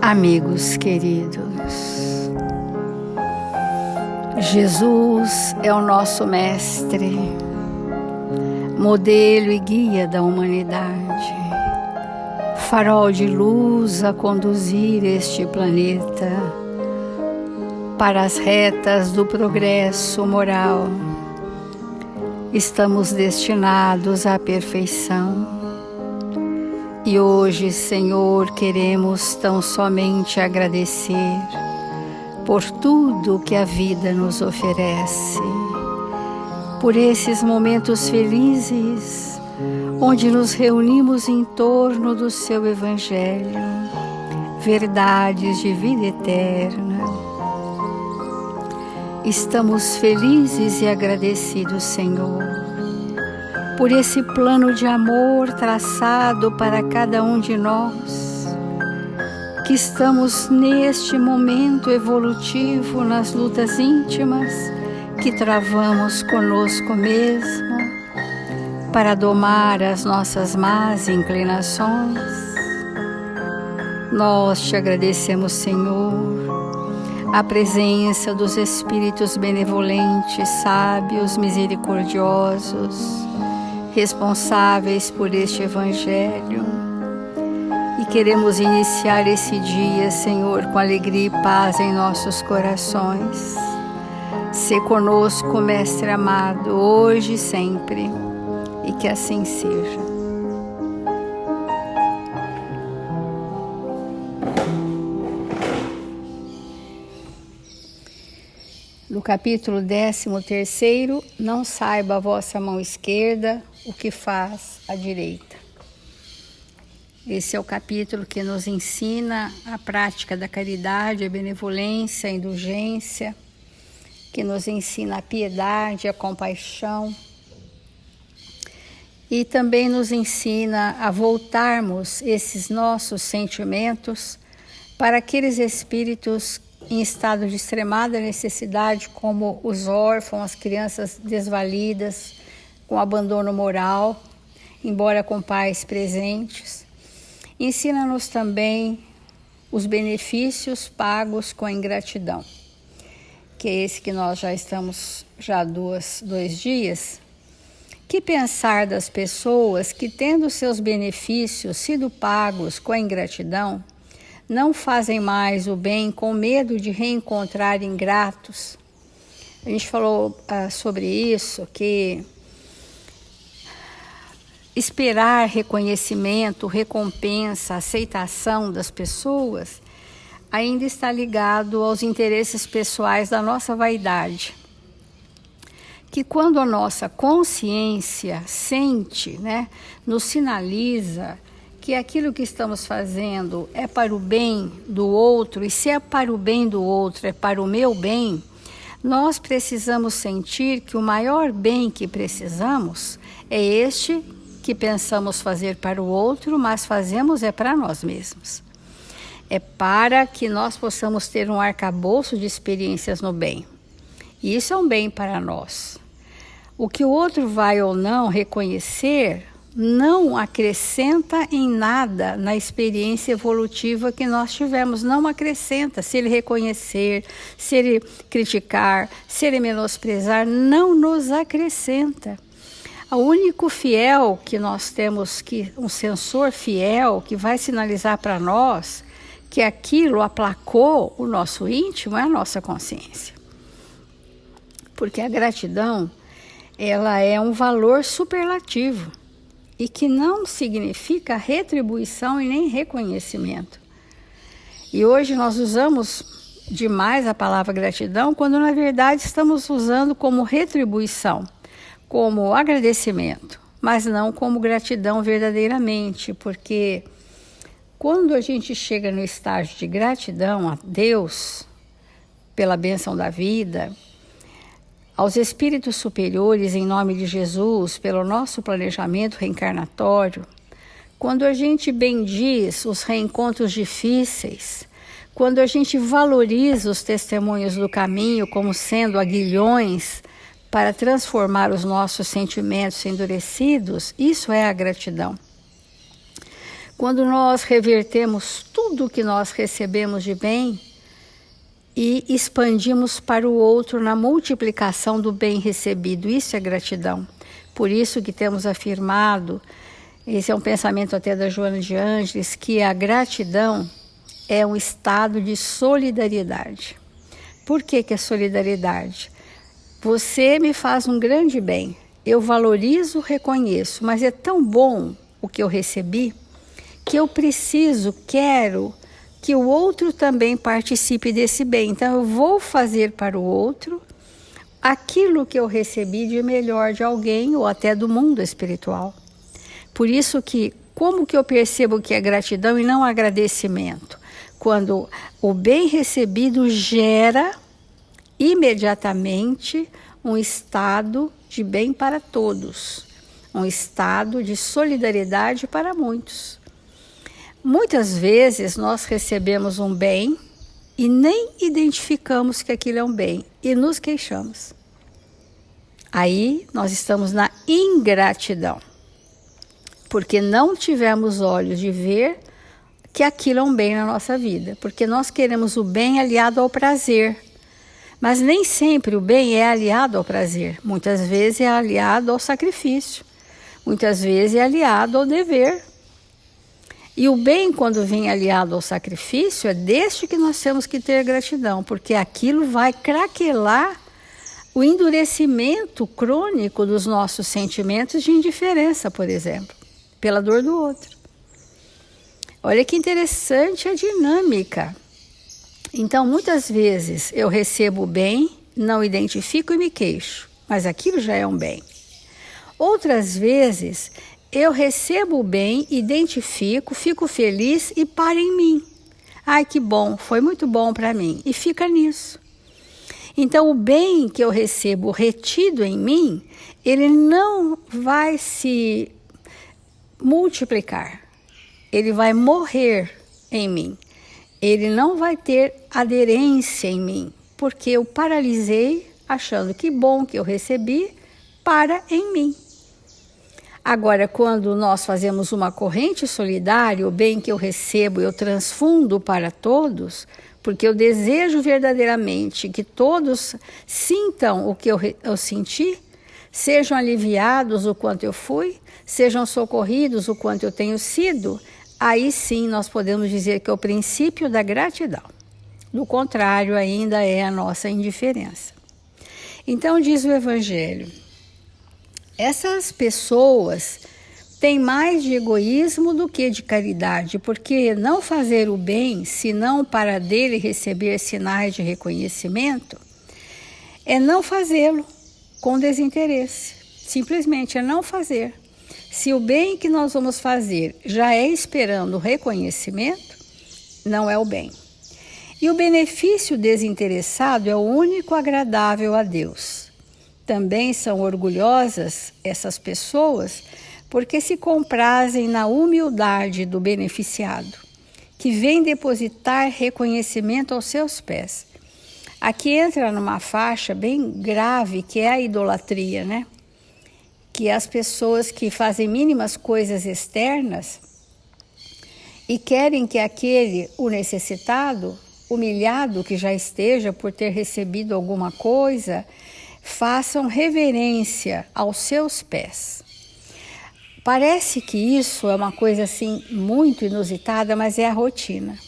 Amigos queridos, Jesus é o nosso mestre, modelo e guia da humanidade, farol de luz a conduzir este planeta para as retas do progresso moral. Estamos destinados à perfeição. E hoje, Senhor, queremos tão somente agradecer por tudo que a vida nos oferece, por esses momentos felizes, onde nos reunimos em torno do Seu Evangelho, verdades de vida eterna. Estamos felizes e agradecidos, Senhor, por esse plano de amor traçado para cada um de nós, que estamos neste momento evolutivo nas lutas íntimas que travamos conosco mesmo para domar as nossas más inclinações. Nós te agradecemos, Senhor, a presença dos Espíritos benevolentes, sábios, misericordiosos, responsáveis por este Evangelho, e queremos iniciar esse dia, Senhor, com alegria e paz em nossos corações. Sê conosco, Mestre amado, hoje e sempre, e que assim seja. No capítulo 13º, não saiba a vossa mão esquerda o que faz a direita. Esse é o capítulo que nos ensina a prática da caridade, a benevolência, a indulgência, que nos ensina a piedade, a compaixão, e também nos ensina a voltarmos esses nossos sentimentos para aqueles espíritos em estado de extremada necessidade, como os órfãos, as crianças desvalidas, com abandono moral, embora com pais presentes. Ensina-nos também os benefícios pagos com a ingratidão, que é esse que nós já estamos dois dias. Que pensar das pessoas que, tendo seus benefícios sido pagos com a ingratidão, não fazem mais o bem com medo de reencontrar ingratos? A gente falou sobre isso, que esperar reconhecimento, recompensa, aceitação das pessoas ainda está ligado aos interesses pessoais da nossa vaidade. Que quando a nossa consciência sente, nos sinaliza que aquilo que estamos fazendo é para o bem do outro, e se é para o bem do outro, é para o meu bem, nós precisamos sentir que o maior bem que precisamos é este que pensamos fazer para o outro, mas fazemos é para nós mesmos. É para que nós possamos ter um arcabouço de experiências no bem. E isso é um bem para nós. O que o outro vai ou não reconhecer não acrescenta em nada na experiência evolutiva que nós tivemos. Não acrescenta. Se ele reconhecer, se ele criticar, se ele menosprezar, não nos acrescenta. O único fiel que nós temos, um sensor fiel que vai sinalizar para nós que aquilo aplacou o nosso íntimo, é a nossa consciência. Porque a gratidão, ela é um valor superlativo e que não significa retribuição e nem reconhecimento. E hoje nós usamos demais a palavra gratidão, quando na verdade estamos usando como retribuição, como agradecimento, mas não como gratidão verdadeiramente, porque quando a gente chega no estágio de gratidão a Deus pela bênção da vida, aos espíritos superiores, em nome de Jesus, pelo nosso planejamento reencarnatório, quando a gente bendiz os reencontros difíceis, quando a gente valoriza os testemunhos do caminho como sendo aguilhões para transformar os nossos sentimentos endurecidos, isso é a gratidão. Quando nós revertemos tudo que nós recebemos de bem e expandimos para o outro na multiplicação do bem recebido, isso é gratidão. Por isso que temos afirmado, esse é um pensamento até da Joana de Ângeles, que a gratidão é um estado de solidariedade. Por que é solidariedade? Você me faz um grande bem, eu valorizo, reconheço, mas é tão bom o que eu recebi, que eu quero que o outro também participe desse bem. Então eu vou fazer para o outro aquilo que eu recebi de melhor de alguém ou até do mundo espiritual. Por isso que, como que eu percebo que é gratidão e não agradecimento? Quando o bem recebido gera imediatamente um estado de bem para todos, um estado de solidariedade para muitos. Muitas vezes nós recebemos um bem e nem identificamos que aquilo é um bem e nos queixamos. Aí nós estamos na ingratidão, porque não tivemos olhos de ver que aquilo é um bem na nossa vida, porque nós queremos o bem aliado ao prazer, mas nem sempre o bem é aliado ao prazer, muitas vezes é aliado ao sacrifício, muitas vezes é aliado ao dever. E o bem, quando vem aliado ao sacrifício, é deste que nós temos que ter gratidão, porque aquilo vai craquelar o endurecimento crônico dos nossos sentimentos de indiferença, por exemplo, pela dor do outro. Olha que interessante a dinâmica. Então, muitas vezes eu recebo o bem, não identifico e me queixo, mas aquilo já é um bem. Outras vezes eu recebo o bem, identifico, fico feliz e paro em mim. Ai, que bom, foi muito bom para mim. E fica nisso. Então, o bem que eu recebo retido em mim, ele não vai se multiplicar. Ele vai morrer em mim. Ele não vai ter aderência em mim, porque eu paralisei achando que bom que eu recebi para em mim. Agora, quando nós fazemos uma corrente solidária, o bem que eu recebo eu transfundo para todos, porque eu desejo verdadeiramente que todos sintam o que eu senti, sejam aliviados o quanto eu fui, sejam socorridos o quanto eu tenho sido, aí sim nós podemos dizer que é o princípio da gratidão. Do contrário, ainda é a nossa indiferença. Então, diz o Evangelho, essas pessoas têm mais de egoísmo do que de caridade, porque não fazer o bem, senão para dele receber sinais de reconhecimento, é não fazê-lo com desinteresse. Simplesmente é não fazer. Se o bem que nós vamos fazer já é esperando reconhecimento, não é o bem. E o benefício desinteressado é o único agradável a Deus. Também são orgulhosas essas pessoas porque se comprazem na humildade do beneficiado, que vem depositar reconhecimento aos seus pés. Aqui entra numa faixa bem grave que é a idolatria, né? Que as pessoas que fazem mínimas coisas externas e querem que aquele, o necessitado, humilhado que já esteja por ter recebido alguma coisa, façam reverência aos seus pés. Parece que isso é uma coisa assim muito inusitada, mas é a rotina.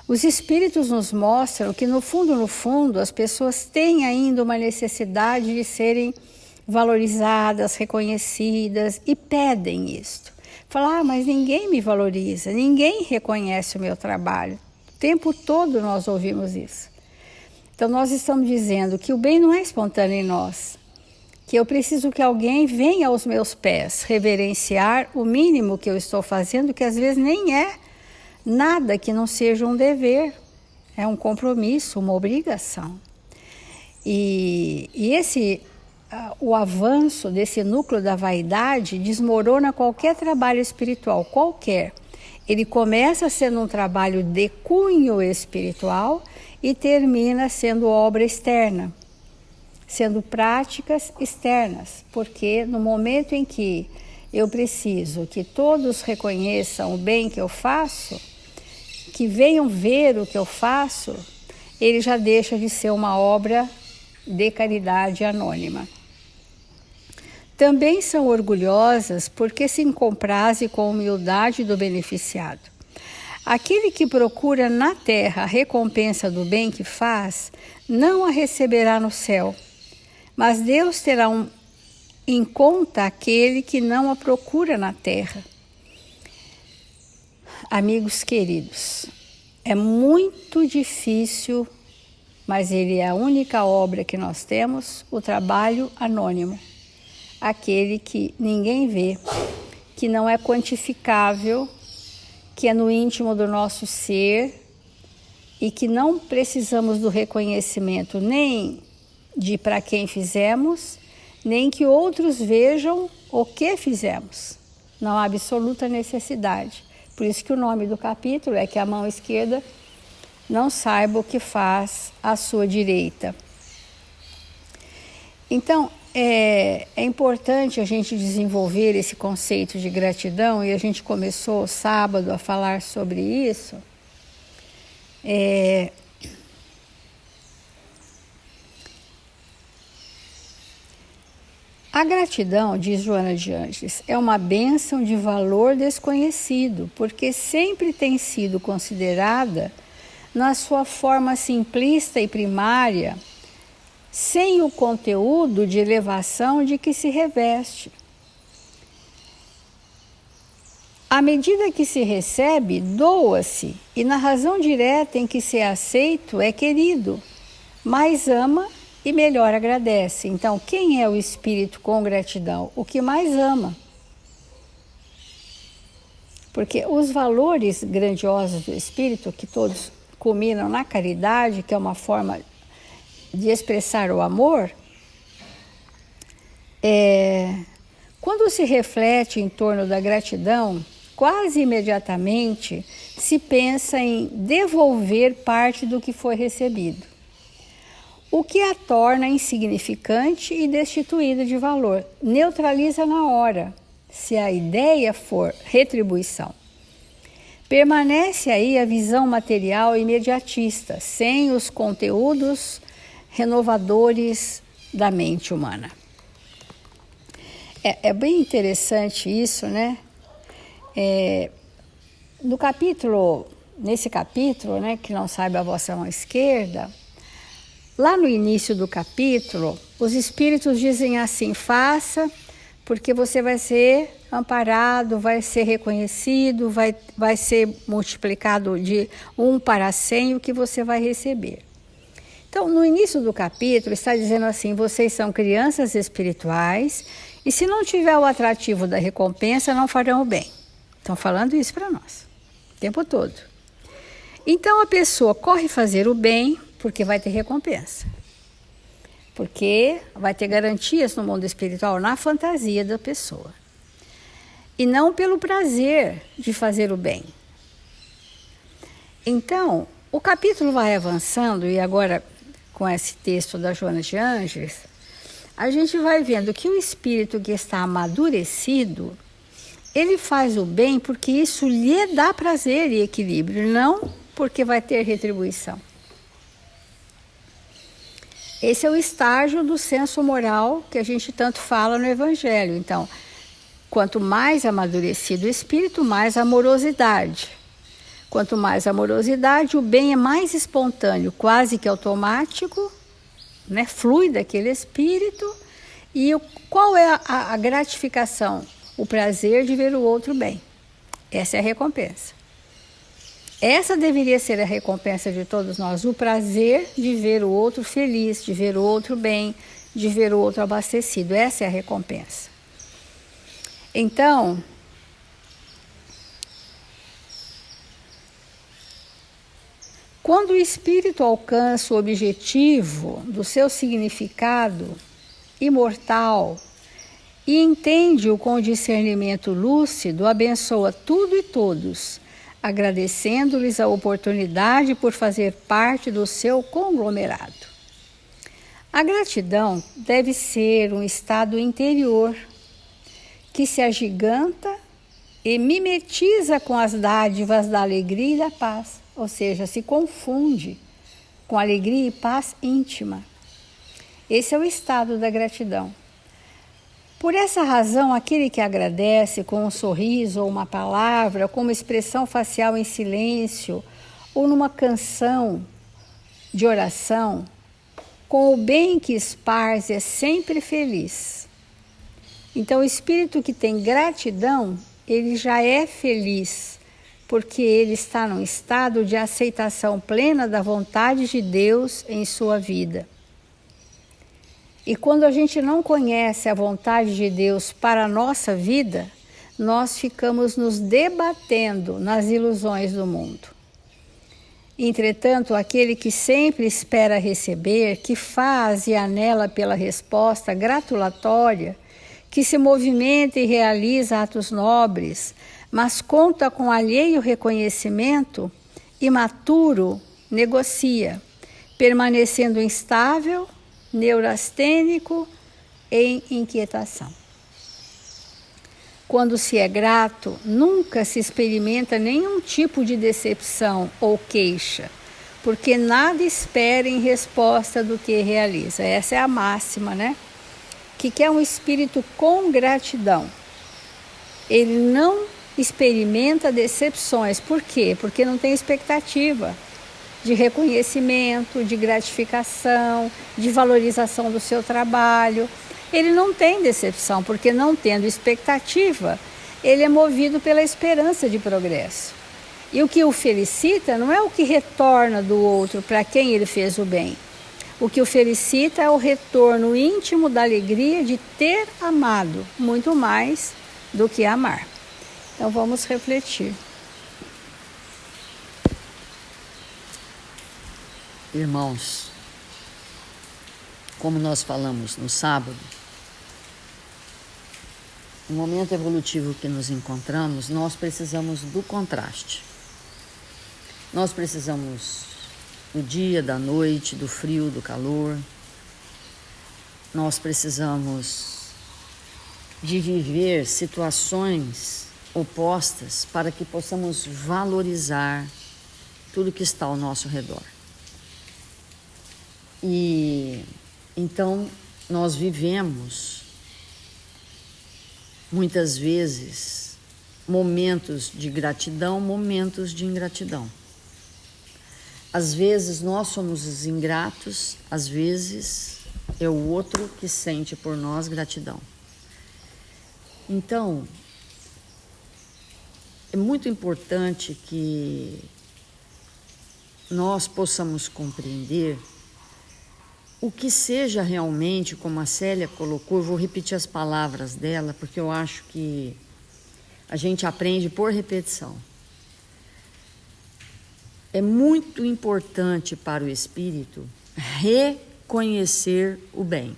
Os espíritos nos mostram que no fundo, as pessoas têm ainda uma necessidade de serem valorizadas, reconhecidas e pedem isto. Falar, mas ninguém me valoriza, ninguém reconhece o meu trabalho. O tempo todo nós ouvimos isso. Então nós estamos dizendo que o bem não é espontâneo em nós, que eu preciso que alguém venha aos meus pés reverenciar o mínimo que eu estou fazendo, que às vezes nem é nada que não seja um dever, é um compromisso, uma obrigação. E o avanço desse núcleo da vaidade desmorona qualquer trabalho espiritual, qualquer. Ele começa sendo um trabalho de cunho espiritual e termina sendo obra externa, sendo práticas externas, porque no momento em que eu preciso que todos reconheçam o bem que eu faço, que venham ver o que eu faço, ele já deixa de ser uma obra de caridade anônima. Também são orgulhosas porque se comprazem com a humildade do beneficiado. Aquele que procura na terra a recompensa do bem que faz, não a receberá no céu, mas Deus terá em conta aquele que não a procura na terra. Amigos queridos, é muito difícil, mas ele é a única obra que nós temos, o trabalho anônimo. Aquele que ninguém vê, que não é quantificável, que é no íntimo do nosso ser e que não precisamos do reconhecimento nem de para quem fizemos, nem que outros vejam o que fizemos. Não há absoluta necessidade. Por isso que o nome do capítulo é que a mão esquerda não saiba o que faz a sua direita. Então, é importante a gente desenvolver esse conceito de gratidão, e a gente começou sábado a falar sobre isso. A gratidão, diz Joana de Ângeles, é uma bênção de valor desconhecido, porque sempre tem sido considerada na sua forma simplista e primária, sem o conteúdo de elevação de que se reveste. À medida que se recebe, doa-se, e na razão direta em que se é aceito, é querido, mais ama e melhor agradece. Então, quem é o espírito com gratidão? O que mais ama. Porque os valores grandiosos do espírito, que todos culminam na caridade, que é uma forma de expressar o amor, quando se reflete em torno da gratidão, quase imediatamente se pensa em devolver parte do que foi recebido, o que a torna insignificante e destituída de valor, neutraliza na hora, se a ideia for retribuição. Permanece aí a visão material imediatista, sem os conteúdos renovadores da mente humana. É bem interessante isso, né? Nesse capítulo, né, que não saiba a vossa mão esquerda, lá no início do capítulo, os espíritos dizem assim: faça, porque você vai ser amparado, vai ser reconhecido, vai ser multiplicado de 1 para 100 o que você vai receber. Então, no início do capítulo, está dizendo assim: vocês são crianças espirituais e se não tiver o atrativo da recompensa, não farão o bem. Estão falando isso para nós, o tempo todo. Então, a pessoa corre fazer o bem porque vai ter recompensa. Porque vai ter garantias no mundo espiritual, na fantasia da pessoa. E não pelo prazer de fazer o bem. Então, o capítulo vai avançando, e agora, com esse texto da Joana de Ângeles, a gente vai vendo que o espírito que está amadurecido, ele faz o bem porque isso lhe dá prazer e equilíbrio, não porque vai ter retribuição. Esse é o estágio do senso moral que a gente tanto fala no Evangelho. Então, quanto mais amadurecido o espírito, mais amorosidade. Quanto mais amorosidade, o bem é mais espontâneo, quase que automático, né? Flui daquele espírito. E qual é a gratificação? O prazer de ver o outro bem. Essa é a recompensa. Essa deveria ser a recompensa de todos nós, o prazer de ver o outro feliz, de ver o outro bem, de ver o outro abastecido. Essa é a recompensa. Então, quando o espírito alcança o objetivo do seu significado imortal e entende-o com discernimento lúcido, abençoa tudo e todos, agradecendo-lhes a oportunidade por fazer parte do seu conglomerado. A gratidão deve ser um estado interior que se agiganta e mimetiza com as dádivas da alegria e da paz, ou seja, se confunde com alegria e paz íntima. Esse é o estado da gratidão. Por essa razão, aquele que agradece com um sorriso ou uma palavra, com uma expressão facial em silêncio, ou numa canção de oração, com o bem que esparze é sempre feliz. Então, o espírito que tem gratidão, ele já é feliz, porque ele está num estado de aceitação plena da vontade de Deus em sua vida. E quando a gente não conhece a vontade de Deus para a nossa vida, nós ficamos nos debatendo nas ilusões do mundo. Entretanto, aquele que sempre espera receber, que faz e anela pela resposta gratulatória, que se movimenta e realiza atos nobres, mas conta com alheio reconhecimento, imaturo, negocia, permanecendo instável, neurastênico, em inquietação. Quando se é grato, nunca se experimenta nenhum tipo de decepção ou queixa, porque nada espera em resposta do que realiza. Essa é a máxima, né? Que é um espírito com gratidão. Ele não experimenta decepções. Por quê? Porque não tem expectativa de reconhecimento, de gratificação, de valorização do seu trabalho. Ele não tem decepção, porque não tendo expectativa, ele é movido pela esperança de progresso. E o que o felicita não é o que retorna do outro para quem ele fez o bem. O que o felicita é o retorno íntimo da alegria de ter amado, muito mais do que amar. Então vamos refletir. Irmãos, como nós falamos no sábado, no momento evolutivo que nos encontramos, nós precisamos do contraste. Nós precisamos do dia, da noite, do frio, do calor. Nós precisamos de viver situações opostas para que possamos valorizar tudo que está ao nosso redor. E então nós vivemos muitas vezes momentos de gratidão, momentos de ingratidão. Às vezes nós somos os ingratos, às vezes é o outro que sente por nós gratidão. Então, é muito importante que nós possamos compreender o que seja realmente, como a Célia colocou. Eu vou repetir as palavras dela, porque eu acho que a gente aprende por repetição. É muito importante para o espírito reconhecer o bem.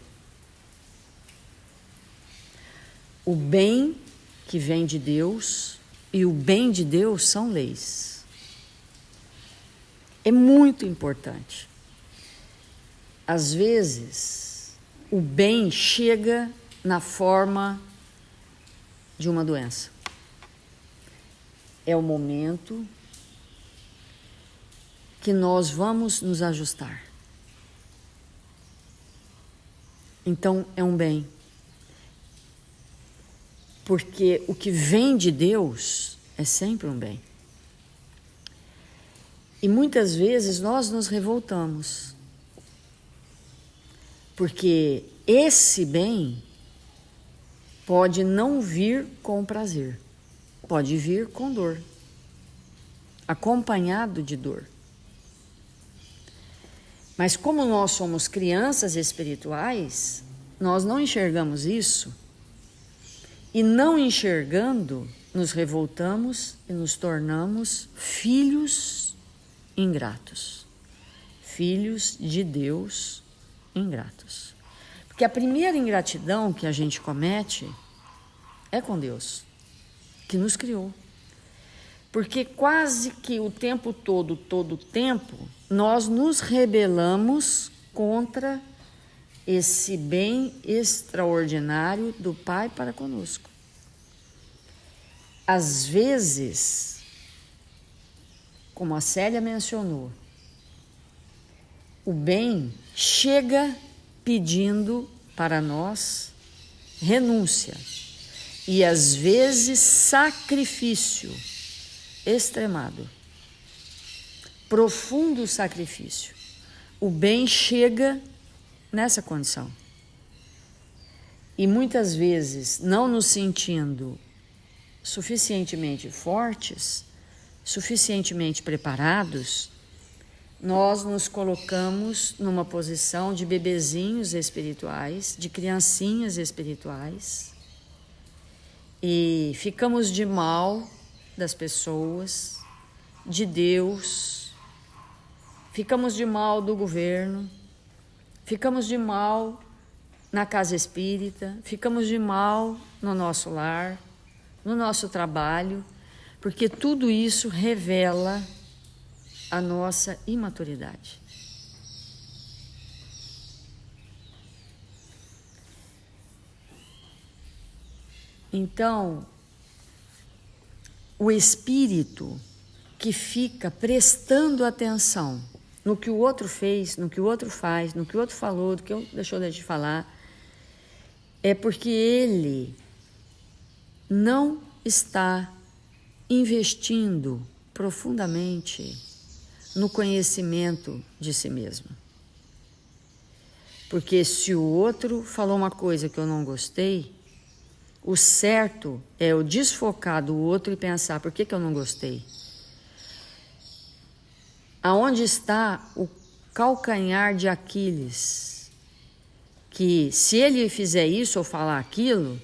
O bem que vem de Deus e o bem de Deus são leis. É muito importante. Às vezes, o bem chega na forma de uma doença. É o momento que nós vamos nos ajustar. Então, é um bem. Porque o que vem de Deus é sempre um bem. E muitas vezes nós nos revoltamos. Porque esse bem pode não vir com prazer, pode vir com dor, acompanhado de dor. Mas como nós somos crianças espirituais, nós não enxergamos isso, e não enxergando, nos revoltamos e nos tornamos filhos ingratos, filhos de Deus ingratos. Porque a primeira ingratidão que a gente comete é com Deus, que nos criou. Porque quase que o tempo todo o tempo, nós nos rebelamos contra esse bem extraordinário do Pai para conosco. às vezes, como a Célia mencionou, o bem chega pedindo para nós renúncia e às vezes sacrifício extremado, profundo sacrifício. O bem chega nessa condição. E muitas vezes, não nos sentindo suficientemente fortes, suficientemente preparados, nós nos colocamos numa posição de bebezinhos espirituais, de criancinhas espirituais, e ficamos de mal das pessoas, de Deus, ficamos de mal do governo, ficamos de mal na casa espírita, ficamos de mal no nosso lar, no nosso trabalho, porque tudo isso revela a nossa imaturidade. Então, o espírito que fica prestando atenção no que o outro fez, no que o outro faz, no que o outro falou, do que deixou de falar, é porque ele não está investindo profundamente no conhecimento de si mesmo. Porque se o outro falou uma coisa que eu não gostei, o certo é eu desfocar do outro e pensar, por que eu não gostei? Aonde está o calcanhar de Aquiles? Que se ele fizer isso ou falar aquilo,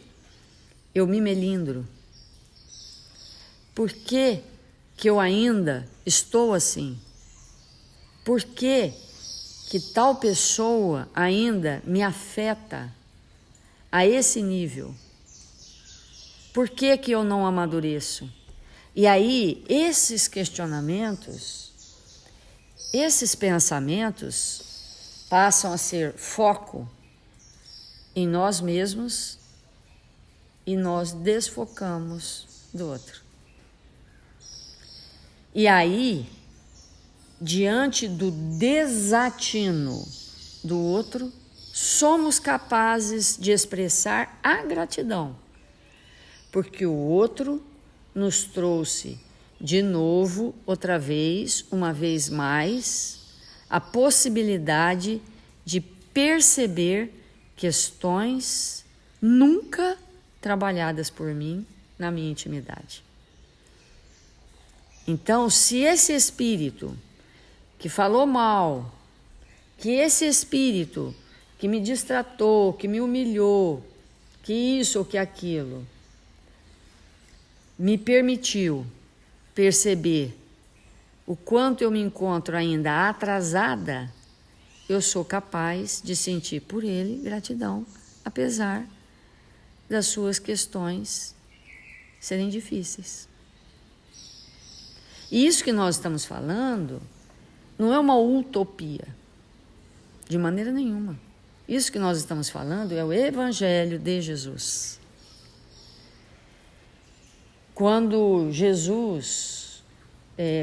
eu me melindro. Por que eu ainda estou assim? Por que tal pessoa ainda me afeta a esse nível? Por que eu não amadureço? E aí, esses questionamentos, esses pensamentos passam a ser foco em nós mesmos e nós desfocamos do outro. E aí, diante do desatino do outro, somos capazes de expressar a gratidão, porque o outro nos trouxe de novo, outra vez, uma vez mais, a possibilidade de perceber questões nunca trabalhadas por mim na minha intimidade. Então, se esse espírito que falou mal, que esse espírito que me distratou, que me humilhou, que isso ou que aquilo, me permitiu perceber o quanto eu me encontro ainda atrasada, eu sou capaz de sentir por ele gratidão, apesar das suas questões serem difíceis. E isso que nós estamos falando não é uma utopia, de maneira nenhuma. Isso que nós estamos falando é o Evangelho de Jesus. Quando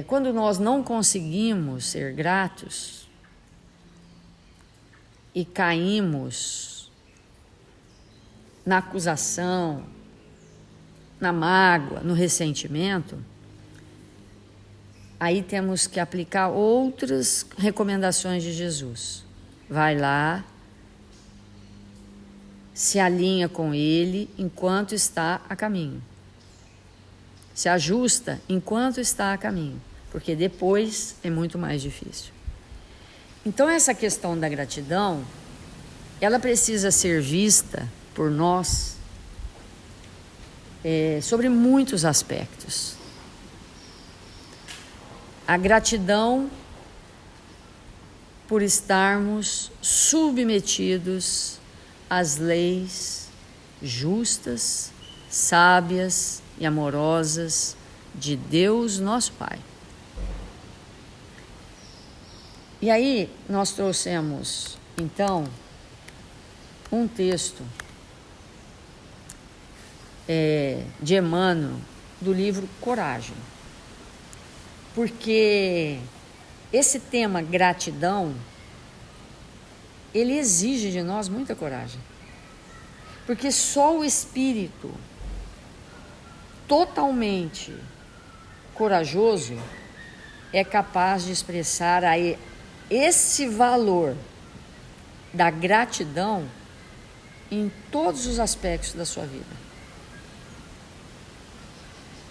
quando nós não conseguimos ser gratos e caímos na acusação, na mágoa, no ressentimento, aí temos que aplicar outras recomendações de Jesus. Vai lá, se alinha com ele enquanto está a caminho. Se ajusta enquanto está a caminho, porque depois é muito mais difícil. Então, essa questão da gratidão, ela precisa ser vista por nós sobre muitos aspectos. A gratidão por estarmos submetidos às leis justas, sábias e amorosas de Deus, nosso Pai. E aí nós trouxemos, então, um texto de Emmanuel, do livro Coragem. Porque esse tema gratidão, ele exige de nós muita coragem. Porque só o espírito totalmente corajoso é capaz de expressar esse valor da gratidão em todos os aspectos da sua vida.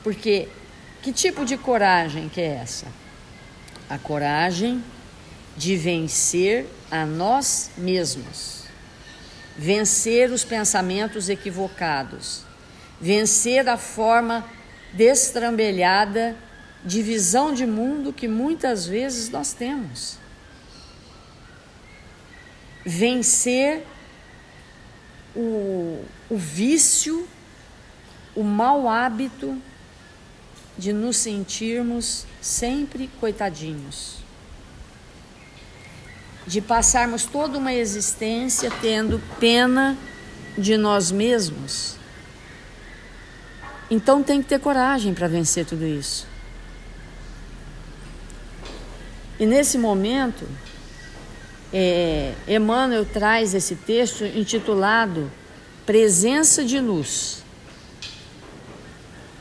Porque que tipo de coragem que é essa? A coragem de vencer a nós mesmos, vencer os pensamentos equivocados, vencer a forma destrambelhada de visão de mundo que muitas vezes nós temos. Vencer o vício, o mau hábito de nos sentirmos sempre coitadinhos, de passarmos toda uma existência tendo pena de nós mesmos. Então tem que ter coragem para vencer tudo isso. E nesse momento, Emmanuel traz esse texto intitulado Presença de Luz.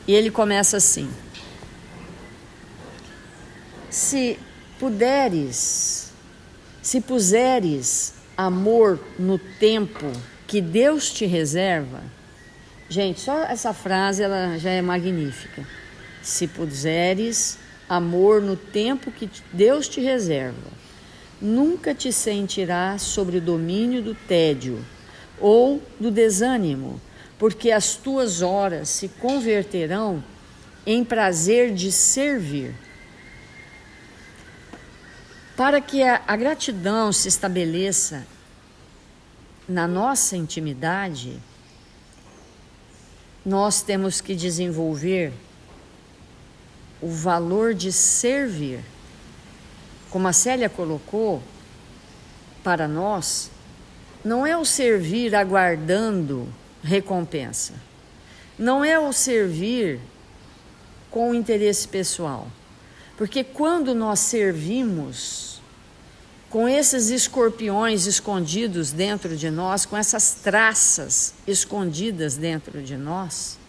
E ele começa assim: se puseres amor no tempo que Deus te reserva. Gente, só essa frase ela já é magnífica. Se puseres amor no tempo que Deus te reserva, nunca te sentirás sob o domínio do tédio ou do desânimo, porque as tuas horas se converterão em prazer de servir. Para que a gratidão se estabeleça na nossa intimidade, nós temos que desenvolver o valor de servir. Como a Célia colocou, para nós, não é o servir aguardando recompensa, não é o servir com interesse pessoal, porque quando nós servimos com esses escorpiões escondidos dentro de nós, com essas traças escondidas dentro de nós,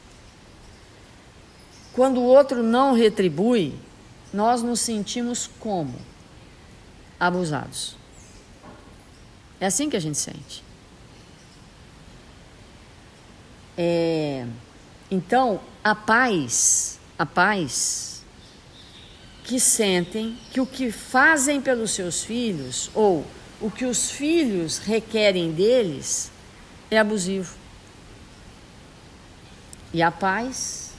quando o outro não retribui, nós nos sentimos como? Abusados. É assim que a gente sente. Então, a paz que sentem que o que fazem pelos seus filhos, ou o que os filhos requerem deles, é abusivo. E a paz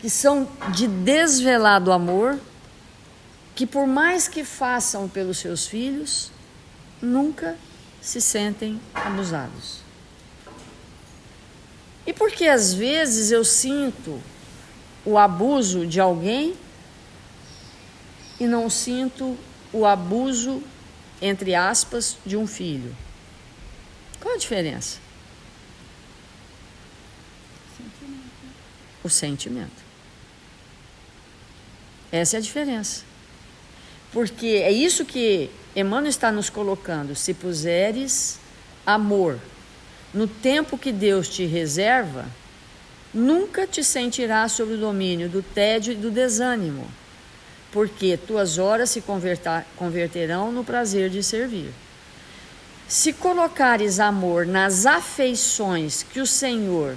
que são de desvelado amor, que por mais que façam pelos seus filhos, nunca se sentem abusados. E porque às vezes eu sinto o abuso de alguém e não sinto o abuso, entre aspas, de um filho. Qual a diferença? O sentimento. Essa é a diferença. Porque é isso que Emmanuel está nos colocando. Se puseres amor no tempo que Deus te reserva, nunca te sentirás sob o domínio do tédio e do desânimo, porque tuas horas se converterão no prazer de servir. Se colocares amor nas afeições que o Senhor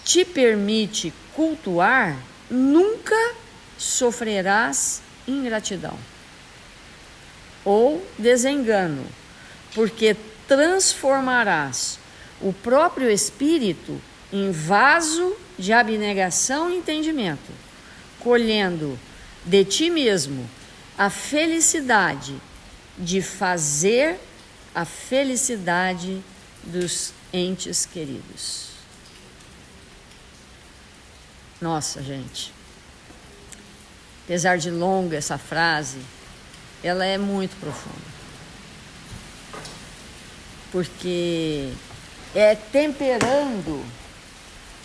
te permite cultuar, nunca sofrerás ingratidão ou desengano, porque transformarás o próprio espírito em vaso de abnegação e entendimento, colhendo de ti mesmo a felicidade de fazer a felicidade dos entes queridos. Nossa, gente, apesar de longa essa frase, ela é muito profunda. Porque é temperando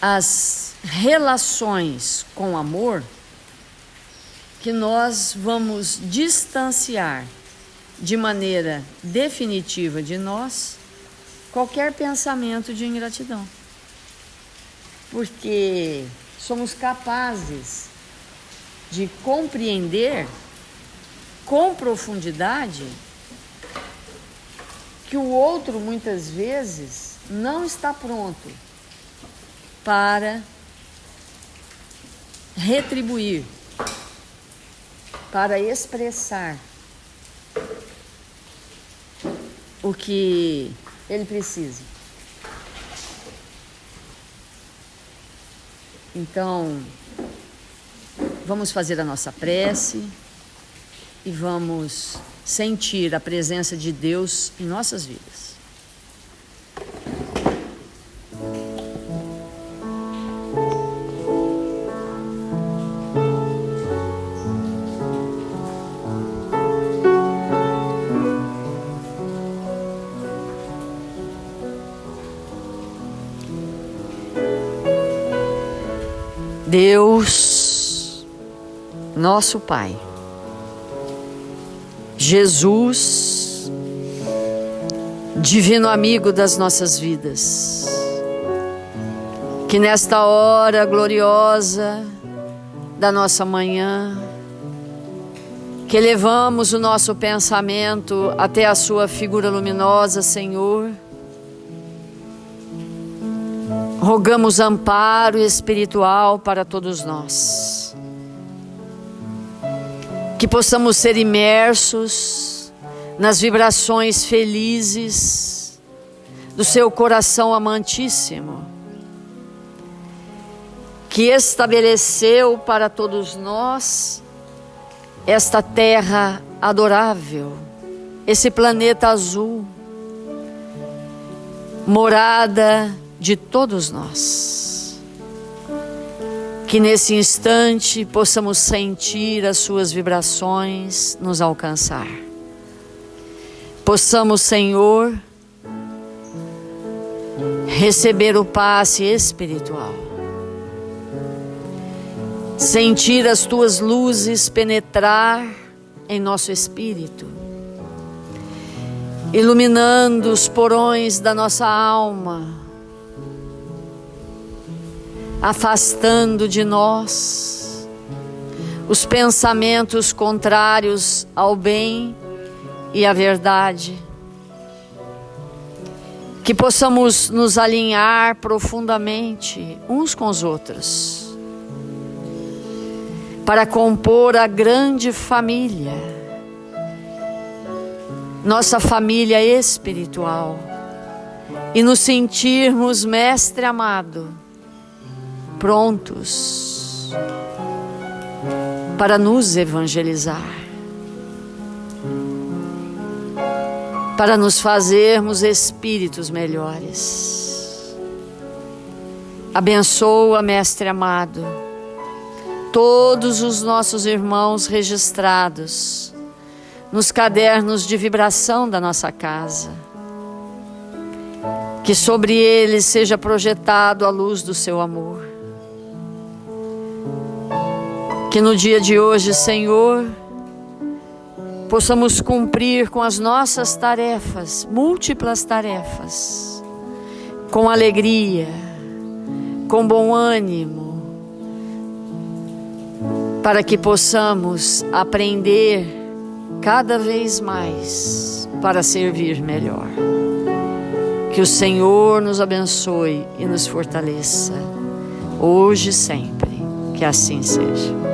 as relações com amor que nós vamos distanciar de maneira definitiva de nós qualquer pensamento de ingratidão. Porque somos capazes de compreender com profundidade que o outro muitas vezes não está pronto para retribuir, para expressar o que ele precisa. Então, vamos fazer a nossa prece e vamos sentir a presença de Deus em nossas vidas. Deus, nosso Pai, Jesus, divino amigo das nossas vidas, que nesta hora gloriosa da nossa manhã, que elevamos o nosso pensamento até a sua figura luminosa, Senhor, rogamos amparo espiritual para todos nós. Que possamos ser imersos nas vibrações felizes do seu coração amantíssimo, que estabeleceu para todos nós esta terra adorável, esse planeta azul, morada de todos nós. Que nesse instante possamos sentir as suas vibrações nos alcançar. Possamos, Senhor, receber o passe espiritual. Sentir as tuas luzes penetrar em nosso espírito, iluminando os porões da nossa alma, afastando de nós os pensamentos contrários ao bem e à verdade. Que possamos nos alinhar profundamente uns com os outros, para compor a grande família, nossa família espiritual, e nos sentirmos, Mestre amado, prontos para nos evangelizar, para nos fazermos espíritos melhores. Abençoa, Mestre amado, todos os nossos irmãos registrados nos cadernos de vibração da nossa casa. Que sobre eles seja projetado a luz do seu amor. Que no dia de hoje, Senhor, possamos cumprir com as nossas tarefas, múltiplas tarefas, com alegria, com bom ânimo, para que possamos aprender cada vez mais para servir melhor. Que o Senhor nos abençoe e nos fortaleça, hoje e sempre. Que assim seja.